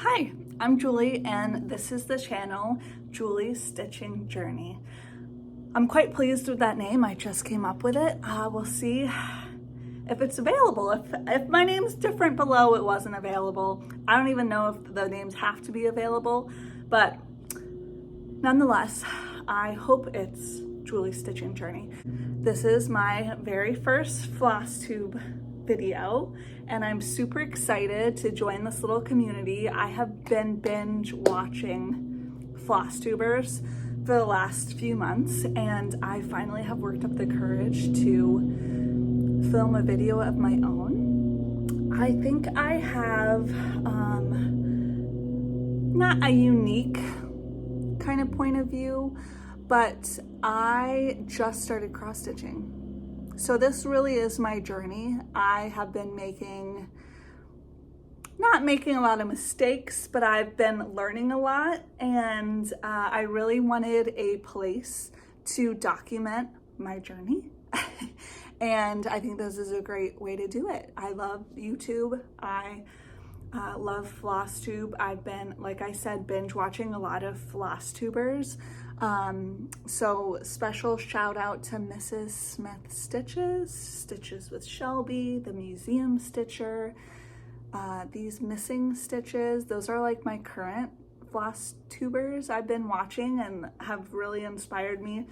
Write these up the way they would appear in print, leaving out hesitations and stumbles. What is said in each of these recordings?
Hi, I'm Julie and this is the channel Julie's Stitching Journey. I'm quite pleased with that name. I just came up with it. We'll see if it's available. If my name's different below, it wasn't available. I don't even know if the names have to be available, but nonetheless, I hope it's Julie's Stitching Journey. This is my very first Flosstube video, and I'm super excited to join this little community. I have been binge watching Flosstubers for the last few months, and I finally have worked up the courage to film a video of my own. I think I have not a unique kind of point of view, but I just started cross stitching. So this really is my journey. I have been not making a lot of mistakes, but I've been learning a lot, and I really wanted a place to document my journey. And I think this is a great way to do it. I love YouTube. I love Flosstube. I've been, like I said, binge watching a lot of Flosstubers. So special shout out to Mrs. Smith Stitches with Shelby, the Museum Stitcher, these missing stitches. Those are like my current Flosstubers I've been watching and have really inspired me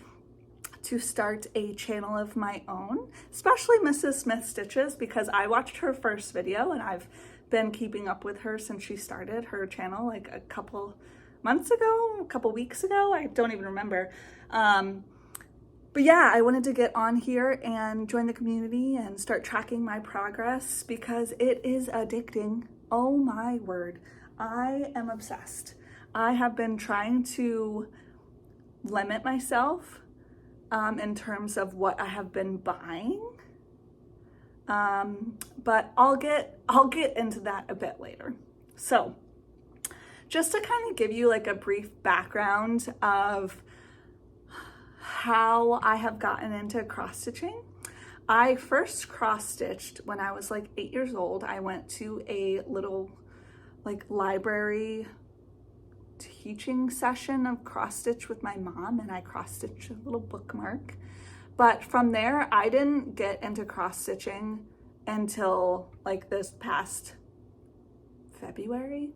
to start a channel of my own, especially Mrs. Smith Stitches, because I watched her first video and I've been keeping up with her since she started her channel like a couple months ago, a couple weeks ago, I don't even remember. But yeah, I wanted to get on here and join the community and start tracking my progress because it is addicting. Oh my word, I am obsessed. I have been trying to limit myself in terms of what I have been buying. But I'll get into that a bit later. So just to kind of give you like a brief background of how I have gotten into cross stitching. I first cross stitched when I was like 8 years old. I went to a little like library teaching session of cross stitch with my mom, and I cross stitched a little bookmark. But from there, I didn't get into cross stitching until like this past February.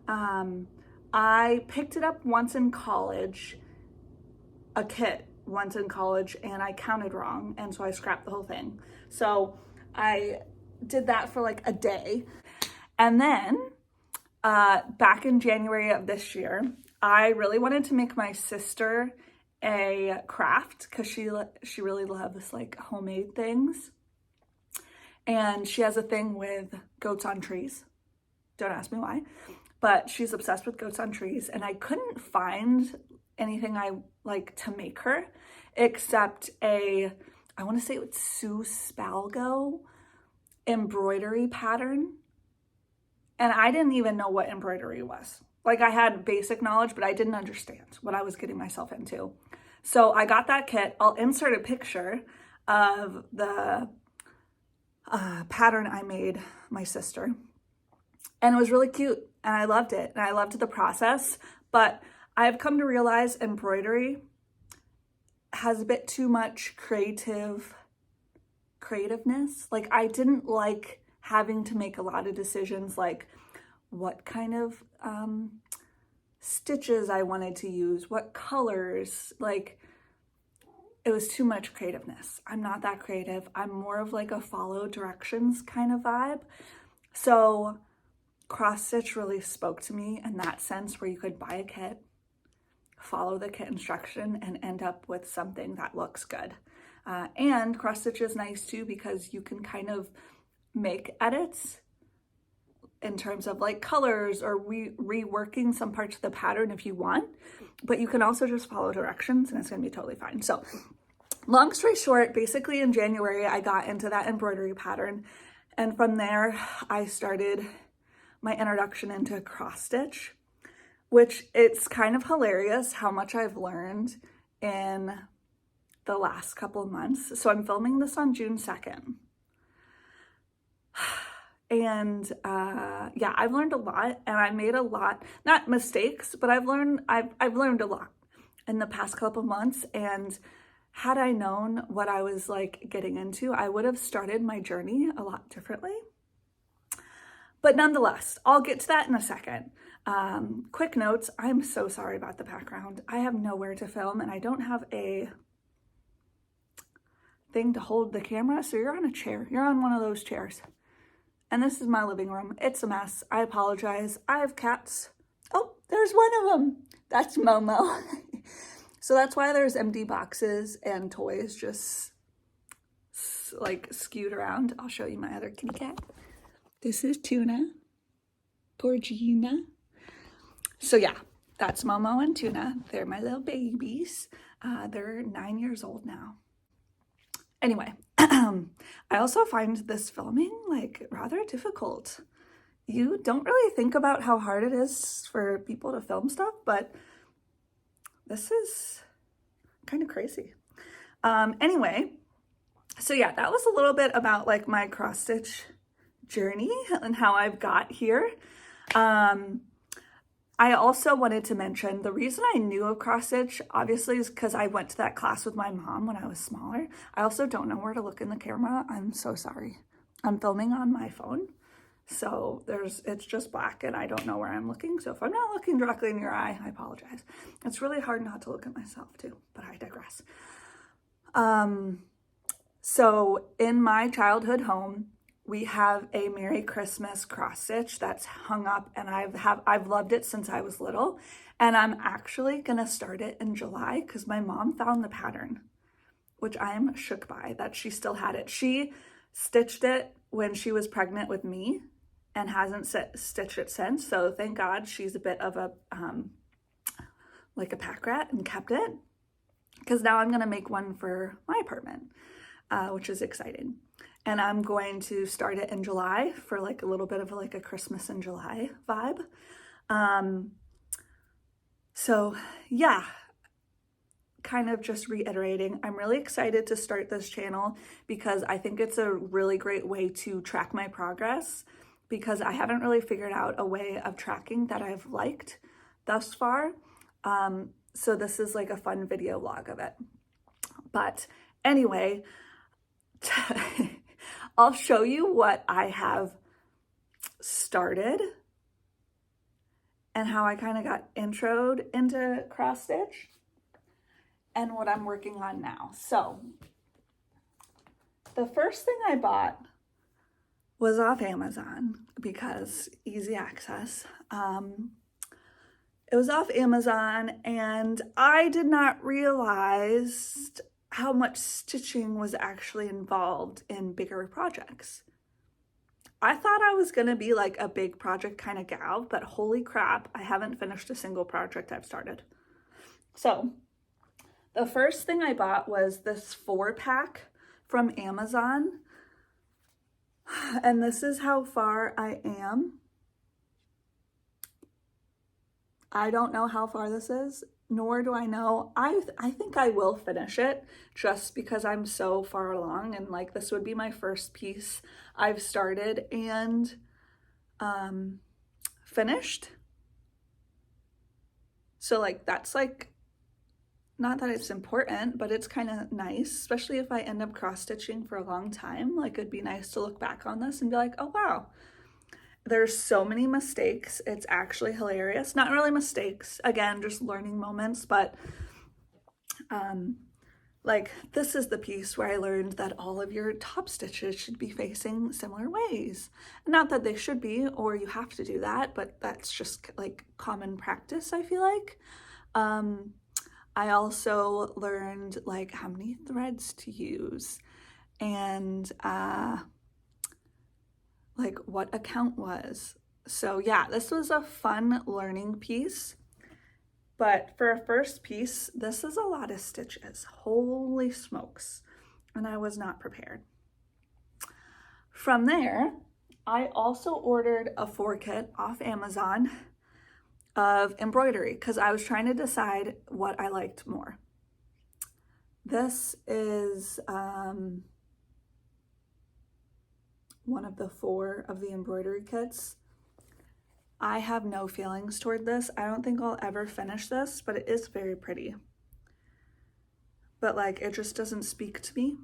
I picked it up once in college, a kit once in college, and I counted wrong, and so I scrapped the whole thing. So I did that for like a day. And then back in January of this year, I really wanted to make my sister a craft because she really loves like homemade things, and she has a thing with goats on trees. Don't ask me why, but she's obsessed with goats on trees, and I couldn't find anything I like to make her except I want to say it's Sue Spalgo embroidery pattern, and I didn't even know what embroidery was. Like, I had basic knowledge, but I didn't understand what I was getting myself into. So I got that kit. I'll insert a picture of the pattern I made my sister. And it was really cute, and I loved it, and I loved the process. But I've come to realize embroidery has a bit too much creativeness. Like, I didn't like having to make a lot of decisions, like what kind of stitches I wanted to use, what colors. Like, it was too much creativeness. I'm not that creative. I'm more of like a follow directions kind of vibe. So cross stitch really spoke to me in that sense, where you could buy a kit, follow the kit instruction, and end up with something that looks good. And cross stitch is nice too because you can kind of make edits in terms of like colors or reworking some parts of the pattern if you want, but you can also just follow directions and it's gonna be totally fine. So long story short, basically in January, I got into that embroidery pattern, and from there I started my introduction into cross stitch, which it's kind of hilarious how much I've learned in the last couple of months. So I'm filming this on June 2nd. And yeah, I've learned a lot, and I made a lot, not mistakes, but I've learned a lot in the past couple months. And had I known what I was like getting into, I would have started my journey a lot differently. But nonetheless, I'll get to that in a second. Quick notes, I'm so sorry about the background. I have nowhere to film, and I don't have a thing to hold the camera, so you're on a chair. You're on one of those chairs. And this is my living room. It's a mess. I apologize. I have cats. Oh, there's one of them. That's Momo. So that's why there's empty boxes and toys just like skewed around. I'll show you my other kitty cat. This is Tuna. Poor Gina. So yeah, that's Momo and Tuna. They're my little babies. They're 9 years old now. Anyway, I also find this filming like rather difficult. You don't really think about how hard it is for people to film stuff, but this is kind of crazy. Anyway, so yeah, that was a little bit about like my cross stitch journey and how I've got here. I also wanted to mention the reason I knew of cross stitch obviously is because I went to that class with my mom when I was smaller. I also don't know where to look in the camera. I'm so sorry. I'm filming on my phone, so it's just black and I don't know where I'm looking. So if I'm not looking directly in your eye, I apologize. It's really hard not to look at myself too, but I digress. So in my childhood home, we have a Merry Christmas cross stitch that's hung up, and I've loved it since I was little. And I'm actually gonna start it in July because my mom found the pattern, which I'm shook by that she still had it. She stitched it when she was pregnant with me and hasn't stitched it since. So thank God she's a bit of a like a pack rat and kept it, because now I'm gonna make one for my apartment, which is exciting. And I'm going to start it in July for like a little bit of like a Christmas in July vibe. So yeah, kind of just reiterating, I'm really excited to start this channel because I think it's a really great way to track my progress, because I haven't really figured out a way of tracking that I've liked thus far. So this is like a fun video log of it. But anyway, I'll show you what I have started and how I kind of got introed into cross stitch and what I'm working on now. So the first thing I bought was off Amazon because easy access. It was off Amazon, and I did not realize how much stitching was actually involved in bigger projects. I thought I was gonna be like a big project kind of gal, but holy crap, I haven't finished a single project I've started. So the first thing I bought was this 4-pack from Amazon. And this is how far I am. I don't know how far this is, nor do I know. I think I will finish it just because I'm so far along, and like this would be my first piece I've started and finished. So like that's like, not that it's important, but it's kind of nice, especially if I end up cross stitching for a long time. Like it'd be nice to look back on this and be like, oh wow, there's so many mistakes. It's actually hilarious. Not really mistakes, again, just learning moments, but like this is the piece where I learned that all of your top stitches should be facing similar ways. Not that they should be, or you have to do that, but that's just like common practice, I feel like. I also learned like how many threads to use and like what a count was. So yeah, this was a fun learning piece. But for a first piece, this is a lot of stitches. Holy smokes. And I was not prepared. From there, I also ordered a 4-kit off Amazon of embroidery because I was trying to decide what I liked more. This is one of the 4 of the embroidery kits. I have no feelings toward this. I don't think I'll ever finish this, but it is very pretty. But like, it just doesn't speak to me.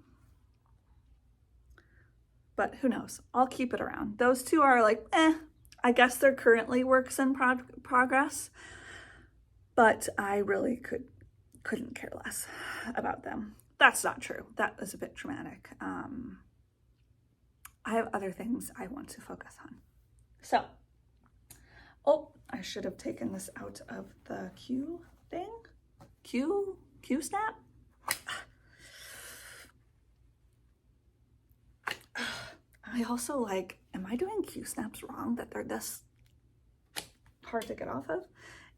But who knows? I'll keep it around. Those 2 are like, I guess they're currently works in progress, but I really couldn't care less about them. That's not true. That is a bit dramatic. I have other things I want to focus on. So, oh, I should have taken this out of the Q thing. Q snap? I also like, am I doing Q snaps wrong that they're this hard to get off of?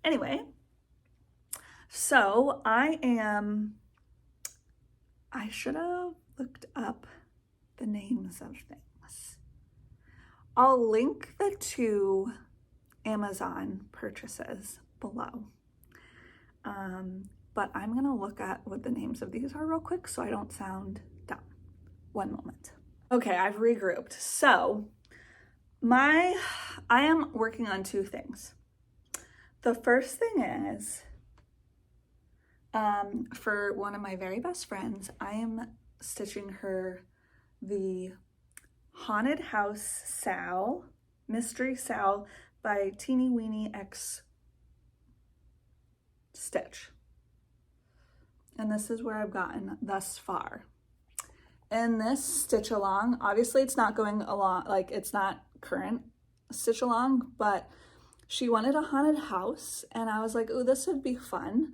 Anyway, so I should have looked up the names of things. I'll link the 2 Amazon purchases below. But I'm gonna look at what the names of these are real quick so I don't sound dumb. One moment. Okay, I've regrouped. So I am working on 2 things. The first thing is, for one of my very best friends, I am stitching her the Haunted House Sal, Mystery Sal by Teeny Weeny X Stitch. And this is where I've gotten thus far. In this stitch along, obviously it's not going along, like it's not current stitch along, but she wanted a haunted house and I was like, oh, this would be fun.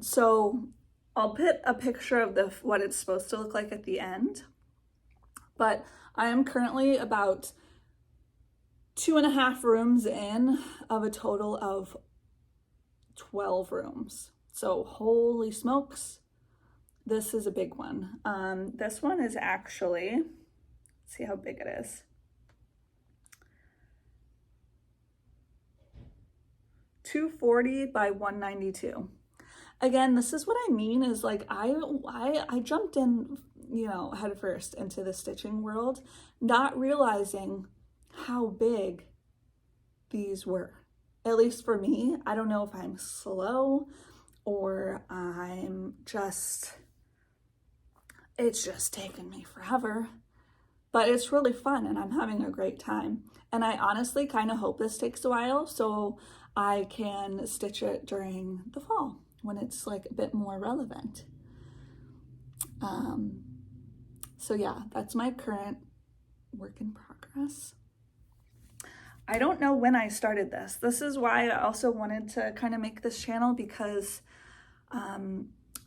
So I'll put a picture of what it's supposed to look like at the end, but I am currently about 2.5 rooms in of a total of 12 rooms. So holy smokes. This is a big one. This one is actually, let's see how big it is. 240 by 192. Again, this is what I mean is like, I jumped in, head first into the stitching world, not realizing how big these were. At least for me, I don't know if I'm slow or it's just taken me forever, but it's really fun and I'm having a great time. And I honestly kind of hope this takes a while so I can stitch it during the fall when it's like a bit more relevant. So yeah, that's my current work in progress. I don't know when I started this. This is why I also wanted to kind of make this channel because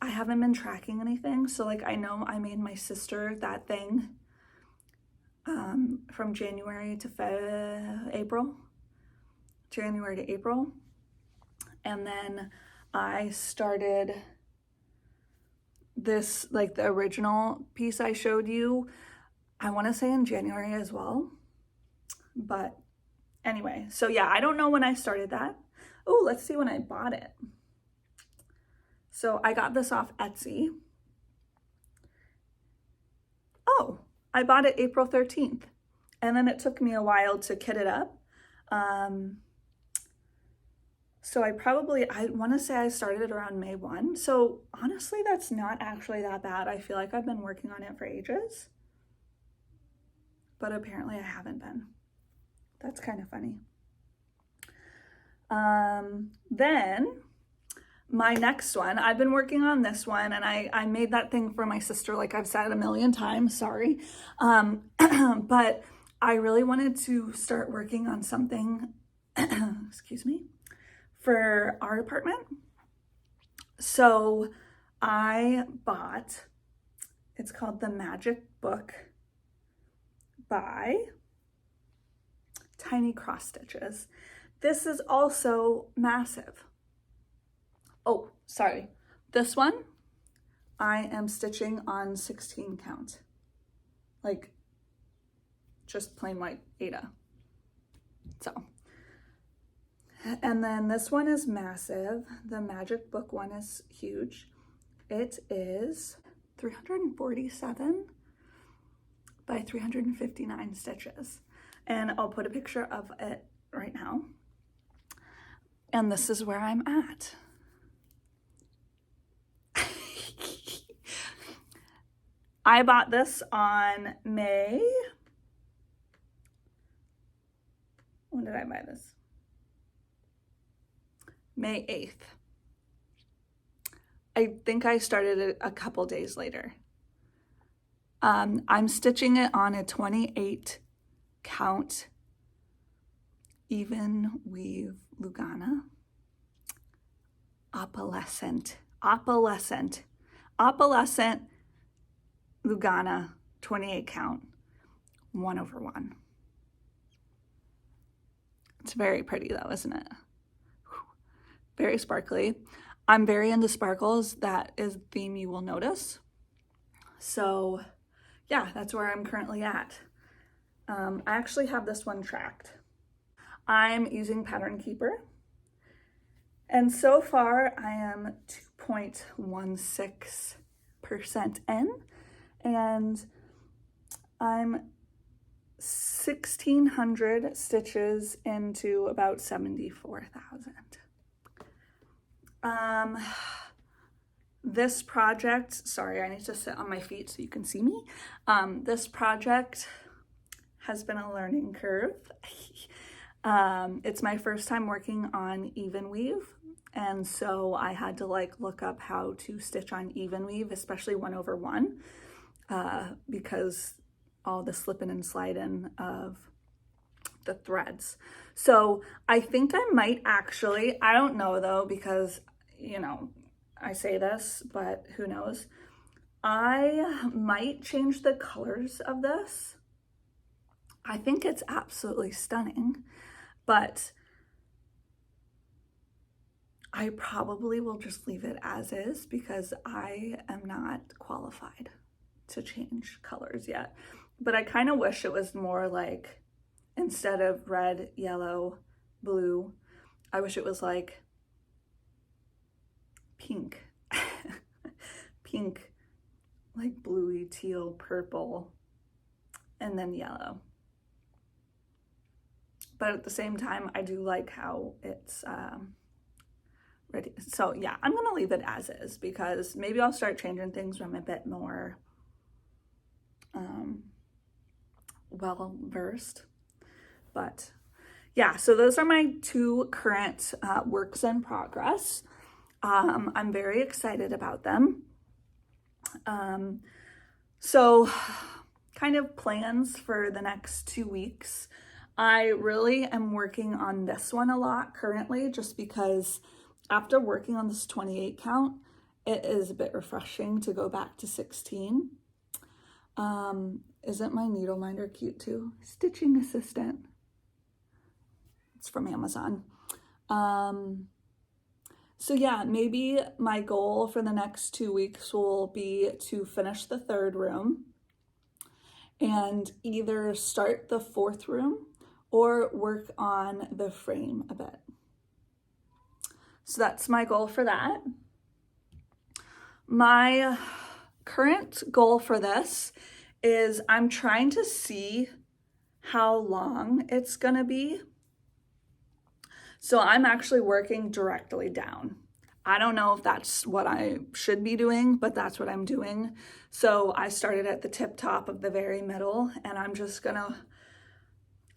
I haven't been tracking anything. So like, I know I made my sister that thing from January to April. And then I started this, like the original piece I showed you, I want to say in January as well. But anyway, so yeah, I don't know when I started that. Oh, let's see when I bought it. So I got this off Etsy. Oh, I bought it April 13th. And then it took me a while to kit it up. So I want to say I started it around May 1. So honestly, that's not actually that bad. I feel like I've been working on it for ages. But apparently I haven't been. That's kind of funny. Then my next one, I've been working on this one and I made that thing for my sister, like I've said a million times, sorry. But I really wanted to start working on something, excuse me, for our apartment. So I bought, it's called The Magic Book by Tiny Cross Stitches. This is also massive. Oh, sorry. This one, I am stitching on 16 count. Like, just plain white Aida. So, and then this one is massive. The Magic Book one is huge. It is 347 by 359 stitches. And I'll put a picture of it right now. And this is where I'm at. I bought this on May. When did I buy this? May 8th. I think I started it a couple days later. I'm stitching it on a 28 count even weave Lugana. Opalescent Lugana 28 count 1/1. It's very pretty though, isn't it? Very sparkly. I'm very into sparkles. That is a theme you will notice. So yeah, that's where I'm currently at. I actually have this one tracked. I'm using Pattern Keeper. And so far I am 2.16% in, and I'm 1,600 stitches into about 74,000. This project, sorry, I need to sit on my feet so you can see me. This project has been a learning curve. It's my first time working on even weave, and so I had to like look up how to stitch on even weave, especially 1/1, because all the slipping and sliding of the threads. So I think I might actually, I don't know though, because you know, I say this, but who knows? I might change the colors of this. I think it's absolutely stunning, but I probably will just leave it as is because I am not qualified to change colors yet. But I kind of wish it was more like, instead of red, yellow, blue, I wish it was like pink. Pink, like bluey, teal, purple, and then yellow. But at the same time, I do like how it's ready. So yeah, I'm gonna leave it as is because maybe I'll start changing things when I'm a bit more well versed. But yeah, so those are my two current works in progress. I'm very excited about them. So kind of plans for the next 2 weeks. I really am working on this one a lot currently, just because after working on this 28 count, it is a bit refreshing to go back to 16. Isn't my needle minder cute too? Stitching Assistant. It's from Amazon. So yeah, maybe my goal for the next 2 weeks will be to finish the 3rd room and either start the 4th room or work on the frame a bit. So that's my goal for that. My current goal for this is I'm trying to see how long it's gonna be. So I'm actually working directly down. I don't know if that's what I should be doing, but that's what I'm doing. So I started at the tip top of the very middle, and I'm just gonna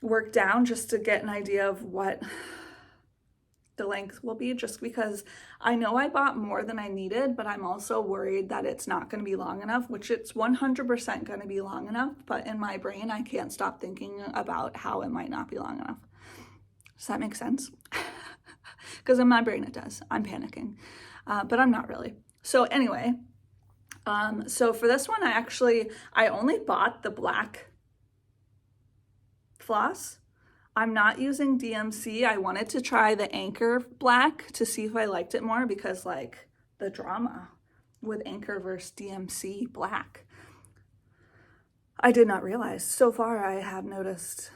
work down just to get an idea of what the length will be, just because I know I bought more than I needed, but I'm also worried that it's not gonna be long enough, which it's 100% gonna be long enough, but in my brain, I can't stop thinking about how it might not be long enough. Does that make sense? Because in my brain it does. I'm panicking, but I'm not really. So anyway, so for this one, I only bought the black floss. I'm not using DMC. I wanted to try the Anchor black to see if I liked it more, because like the drama with Anchor versus DMC black, I did not realize. So far, I have noticed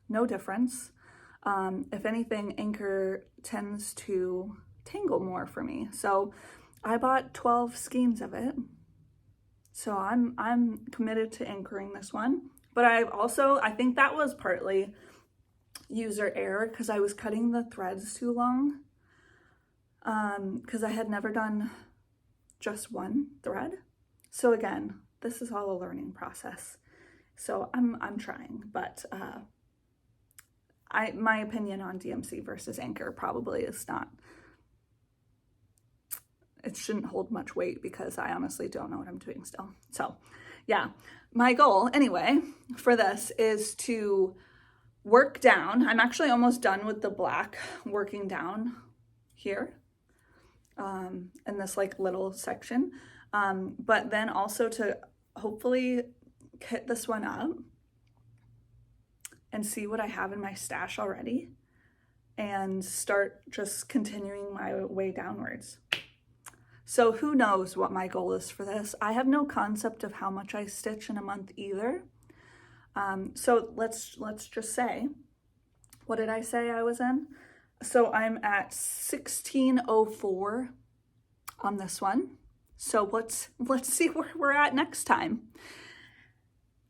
no difference. If anything, Anchor tends to tangle more for me. So I bought 12 skeins of it, So I'm committed to anchoring this one. But I think that was partly user error because I was cutting the threads too long. Because I had never done just one thread. So again, this is all a learning process. So I'm trying, but my opinion on DMC versus Anchor probably is not, it shouldn't hold much weight because I honestly don't know what I'm doing still. So yeah, my goal anyway for this is to work down. I'm actually almost done with the black working down here in this like little section. But then also to hopefully kit this one up and see what I have in my stash already and start just continuing my way downwards. So who knows what my goal is for this? I have no concept of how much I stitch in a month either. So let's just say, what did I say I was in? So I'm at 1604 on this one. So let's see where we're at next time.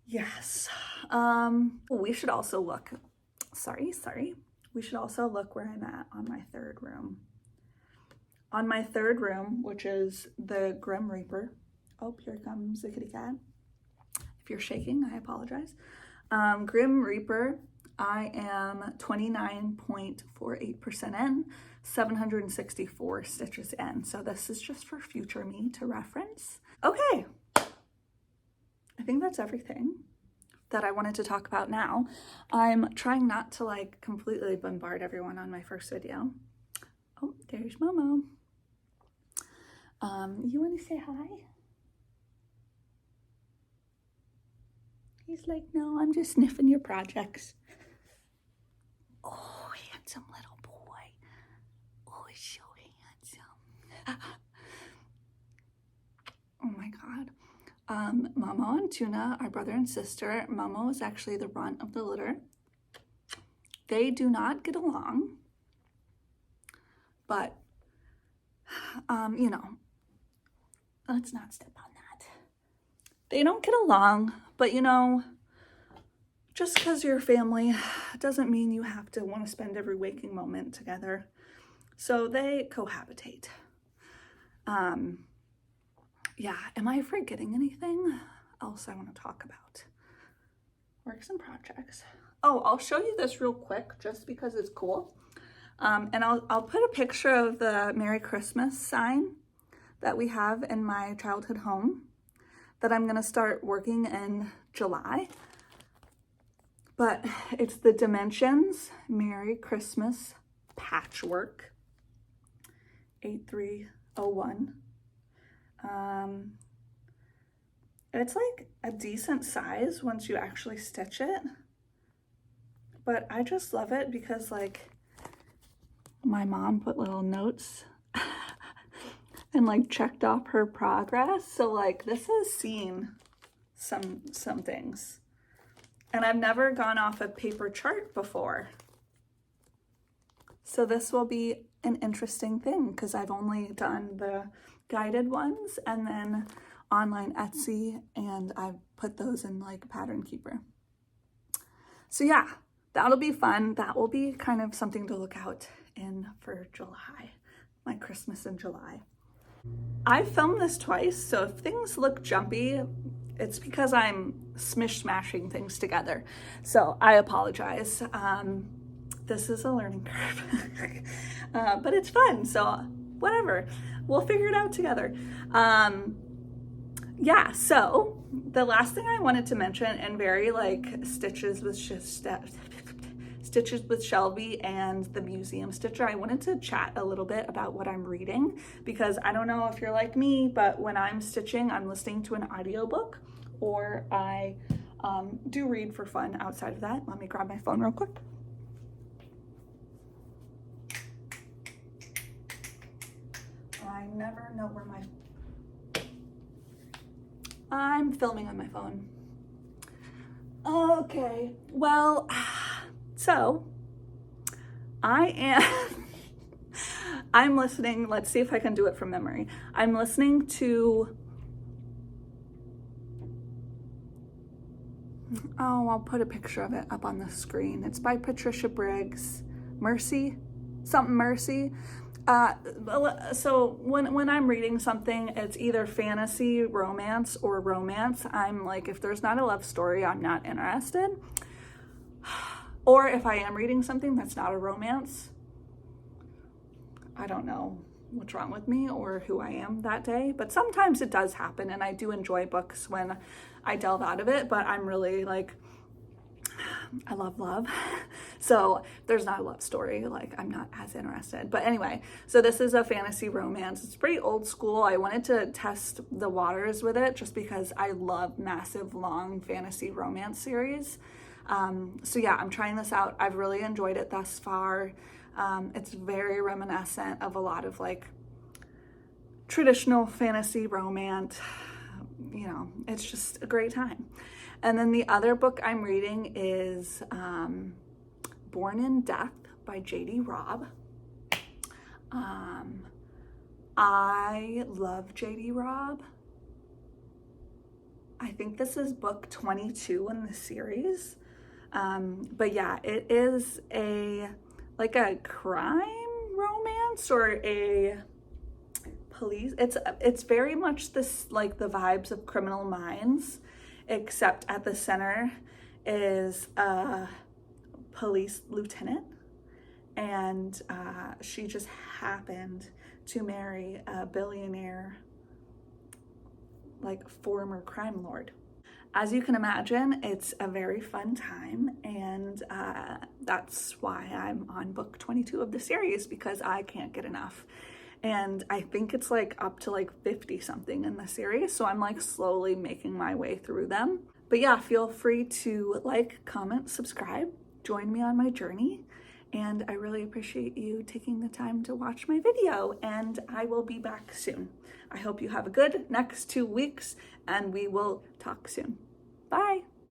Yes. We should also look, sorry. We should also look where I'm at on my third room. On my third room, which is the Grim Reaper. Oh, here comes the kitty cat. If you're shaking, I apologize. Grim Reaper, I am 29.48% in, 764 stitches in. So this is just for future me to reference. Okay, I think that's everything that I wanted to talk about now. I'm trying not to like completely bombard everyone on my first video. Oh, there's Momo. You want to say hi? He's like, no, I'm just sniffing your projects. Oh, handsome little boy. Oh, he's so handsome. Oh my God. Momo and Tuna are brother and sister. Momo is actually the runt of the litter. They do not get along, but, you know, let's not step on that. They don't get along, but you know, just because you're family doesn't mean you have to want to spend every waking moment together. So they cohabitate. Yeah, am I forgetting anything else I want to talk about? Works and projects. Oh, I'll show you this real quick just because it's cool. And I'll put a picture of the Merry Christmas sign that we have in my childhood home that I'm gonna start working in July. But it's the Dimensions Merry Christmas Patchwork 8301. It's like a decent size once you actually stitch it, but I just love it because like my mom put little notes and like checked off her progress. So like this has seen some things, and I've never gone off a paper chart before. So this will be an interesting thing because I've only done the guided ones and then online Etsy, and I've put those in like Pattern Keeper. So yeah, that'll be fun. That will be kind of something to look out in for July, my Christmas in July. I filmed this twice, so if things look jumpy, it's because I'm smashing things together. So I apologize. This is a learning curve, but it's fun. So whatever, we'll figure it out together. Yeah, so the last thing I wanted to mention, and very like Stitches with Shelby and the Museum Stitcher, I wanted to chat a little bit about what I'm reading, because I don't know if you're like me, but when I'm stitching, I'm listening to an audiobook, or I do read for fun outside of that. Let me grab my phone real quick. I never know where I'm filming on my phone. Okay, well, so I'm listening, let's see if I can do it from memory. I'm listening to Oh, I'll put a picture of it up on the screen. It's by Patricia Briggs. Mercy? Something Mercy. So when I'm reading something, it's either fantasy, romance, or romance. I'm like, if there's not a love story, I'm not interested. Or if I am reading something that's not a romance, I don't know what's wrong with me or who I am that day, but sometimes it does happen, and I do enjoy books when I delve out of it, but I'm really like, I love love. So if there's not a love story, like I'm not as interested. But anyway, so this is a fantasy romance. It's pretty old school. I wanted to test the waters with it just because I love massive, long fantasy romance series. So yeah, I'm trying this out. I've really enjoyed it thus far. It's very reminiscent of a lot of like traditional fantasy romance. You know, it's just a great time. And then the other book I'm reading is Born in Death by J.D. Robb. I love J.D. Robb. I think this is book 22 in the series. But yeah, it is like a crime romance or a police. It's very much this, like the vibes of Criminal Minds, except at the center is a police lieutenant, and she just happened to marry a billionaire, like former crime lord. As you can imagine, it's a very fun time, and that's why I'm on book 22 of the series, because I can't get enough. And I think it's like up to like 50 something in the series, so I'm like slowly making my way through them. But yeah, feel free to like, comment, subscribe, join me on my journey, and I really appreciate you taking the time to watch my video, and I will be back soon. I hope you have a good next 2 weeks, and we will talk soon. Bye.